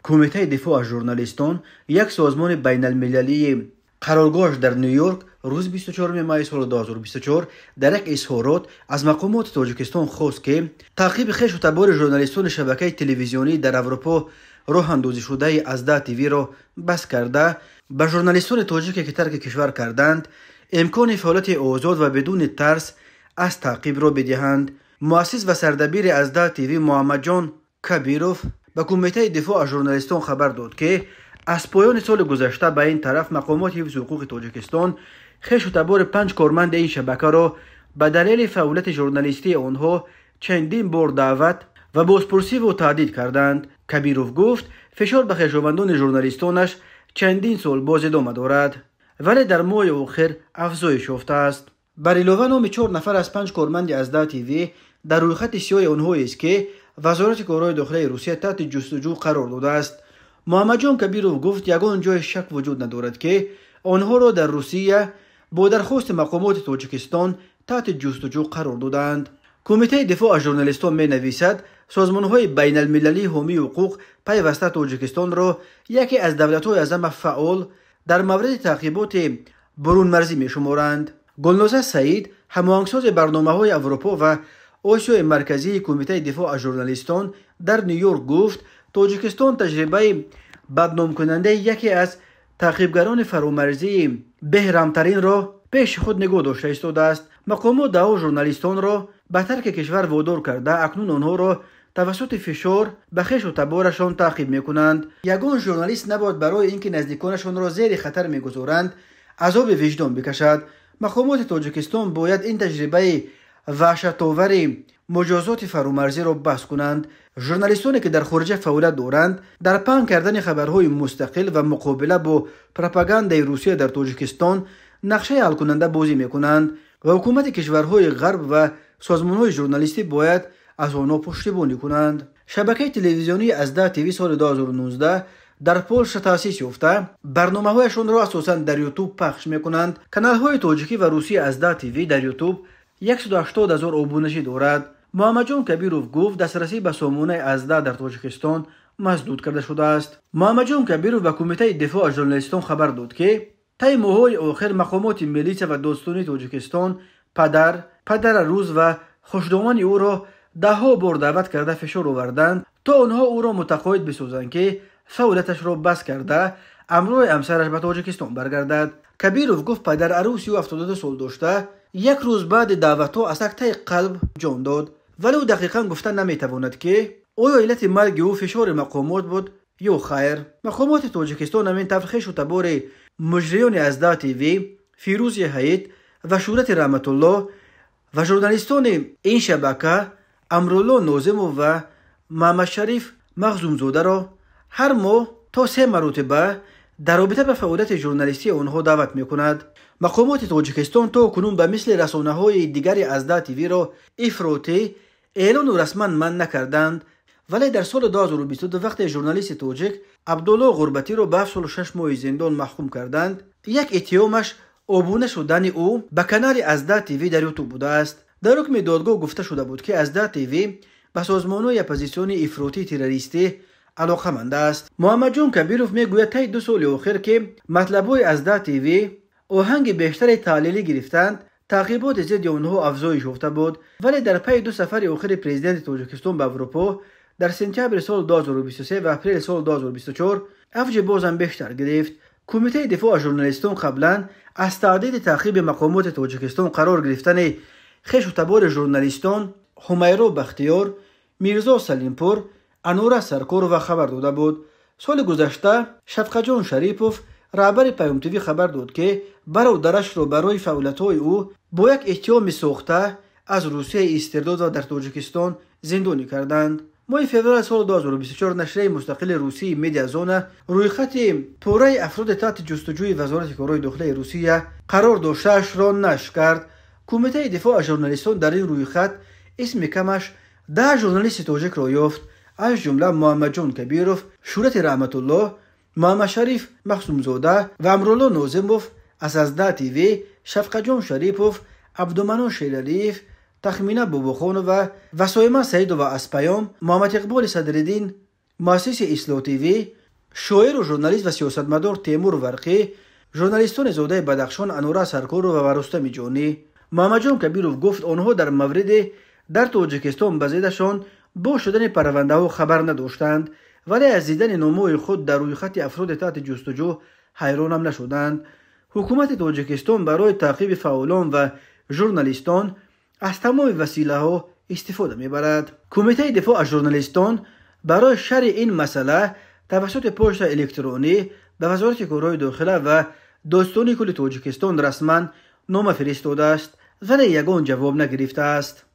کمیته دفاع از ژورنالیستان، یک سازمان بین المللی قرارگاهش در نیویورک، روز 24 می سال 2024 در یک اظهارات از مقامات تاجیکستان خواست که تعقیب خویش و تبار ژورنالیستان شبکه تلویزیونی در اروپا راه اندازی شده ازدا تیوی را بس کرده به ژورنالیستان تاجیکی که ترک کشور کردند امکان فعالیت آزاد و بدون ترس از تعقیب را بدهند. مؤسس و سردبیر ازدا تیوی محمد جان کبیروف به کمیته دفاع از ژورنالیستان خبر داد که از پایان سال گذشته به این طرف مقامات حفظ حقوق تاجیکستان خویش و تبار 5 کارمند این شبکه را به دلیل فعالیت ژورنالیستی آنها چندین بار دعوت و بازپرسی و تهدید کردند. کبیروف گفت فشار به خویشاوندان ژورنالیستانش چندین سال باز ادامه دارد ولی در ماه اخیر افزایش یافته است. بر علاوه نام 4 نفر از 5 کارمند ازدا تیوی در رویخط سیاه آنها است که وزارت کارهای داخلی روسیه تحت جستجو قرار داده است. محمد جان کبیروف گفت یگان جای شک وجود ندارد که آنها را در روسیه با درخواست مقامات تاجیکستان تحت جستجو قرار دادند. کمیته دفاع از ژورنالیستان می نویسد سازمان‌های بین المللی حامی حقوق پیوسته تاجیکستان را یکی از دولت‌های اعظم فعال در مورد تعقیبات برون مرزی می شمارند. گلنازه سعید هماهنگساز برنامه‌های اروپا و آسیای مرکزی کمیته دفاع از ژورنالیستان در نیویورک گفت تاجیکستان تجربه بدنام کننده یکی از تعقیبگران فرامرزی بهرامترین را پیش خود نگاه داشته ایستاده است. مقامات دعوا ژورنالیستان را به ترک کشور وادار کرده اکنون آنها را توسط فشار به خویش و تبارشان تعقیب میکنند. یگان ژورنالیست نباید برای اینکه نزدیکانشان را زیر خطر میگذارند عذاب وجدان بکشد. مقامات تاجیکستان باید این تجربه وحشت‌آور مجازات فرامرزی را بس کنند. ژورنالیستانی که در خارج فعالیت دارند در پنهان کردن خبرهای مستقل و مقابله با پروپاگاندای روسیه در تاجیکستان نقشه حل کننده بازی میکنند و حکومت کشورهای غرب و سازمانهای ژورنالیستی باید از آنها پشتیبانی کنند. شبکه تلویزیونی ازدا تیوی سال 2019 در پولش تأسیس یافته برنامه‌هایشان را اساساً در یوتیوب پخش میکنند. کانال‌های تاجیکی و روسی ازدا تیوی در یوتیوب 180,000 آبونشی دارد. محمد جان کبیروف گفت دسترسی به سامانه ازدا در تاجیکستان مسدود کرده شده است. محمد جان کبیروف به کمیته دفاع از ژورنالیستان خبر داد که طی ماه‌های آخر مقامات ملیس و داستانی تاجیکستان پدر روز و خوشدامن او را ده‌ها بار دعوت کرده فشار آوردند تا آنها او را متقاعد بسازند که فعالیتش را بس کرده همراه همسرش به تاجیکستان برگردد. کبیروف گفت پدر عروسی او 72 سال داشته یک روز بعد دعوت‌ها از سکته قلب جان داد ولی او دقیقاً گفتن نمیتواند که آیا علت مرگ او فشار مقامات بود یا خیر. مقامات تاجیکستان همین تفخیش و تبار مجریان ازدا تیوی، فیروز حیات و شورت رحمت الله و ژورنالیستان این شبکه امرالله ناظم و محمد شریف مخزوم زاده را هر ماه تا 3 مرتبه در رابطه به فعالیت ژورنالیستی آنها دعوت می‌کند. مقامات تاجیکستان تا کنون به مثل رسانه‌های دیگر ازدا تیوی را افراطی اعلان و رسما منع نکردند ولی در سال 2022 وقتی ژورنالیست تاجیک عبدالله غربتی را به 7 سال و 6 ماه زندان محکوم کردند یک اتهامش آبونه شدن او به کانال ازدا تیوی در یوتیوب بوده است. در حکم دادگاه گفته شده بود که ازدا تیوی به سازمان‌های اپوزیسیونی افراطی تروریستی علاقه‌مند است. محمد جان کبیروف میگوید طی 2 سال اخیر که مطلب‌های ازدا تیوی آهنگ بیشتر تحلیلی گرفتند تعقیبات ضد آنها افزایش یافته بود ولی در پی 2 سفر اخیر پرزیدنت تاجیکستان به اروپا در سپتامبر سال 2023 و اپریل سال 2024 افزایش بازم بیشتر گرفت. کمیته دفاع از ژورنالیستان قبلا از تعدید تعقیب مقامات تاجیکستان قرار گرفتن خویش و تبار ژورنالیستان همیرا بختیار، میرزا سلیمپور، انورا سرکار و خبر داده بود. سال گذشته شفقت جان شریپوف رهبر پیام تیوی خبر داد که برادرش را برای فعالیت‌های او با یک اتهام ساخته از روسیه استرداد در تاجیکستان زندانی کردند. ماه فوریه سال 2024 نشریه مستقل روسی مدیازون روی خط پاره افراد تحت جستجوی وزارت کارهای داخلی روسیه قرار داشته‌اش را نشر کرد. کمیته دفاع از ژورنالیستان در این روی خط اسم کمش 10 ژورنالیست تاجیک را یافت از جمله محمد جان کبیروف، شورت رحمت الله، محمد شریف مخزوم زاده و امرالله ناظموف از ازدا تیوی، شفقت جان شریپوف، عبدالمنان شیرالیف، تخمینه باباخان و وسایمه سعید و اسپیام، محمد اقبال صدرالدین مؤسس اسلو تیوی، شاعر و ژورنالیست و سیاستمدار تیمور ورقی، ژورنالیستان زاده بدخشان انورا سرکور و رستم جانی. محمد جان کبیروف گفت آنها در مورد در تاجیکستان بازدیدشان با شدن پرونده ها خبر نداشتند، ولی از دیدن نامه خود در روی خط افراد تحت جستجو حیران هم نشدند. حکومت تاجیکستان برای تعقیب فعالان و ژورنالیستان از تمام وسیله ها استفاده میبرد. کمیته دفاع از ژورنالیستان برای شرح این مسئله توسط پست الکترونی به وزارت کارهای داخله و داستان کل تاجیکستان رسما نامه فرستاده است، ولی یگان جواب نگرفته است.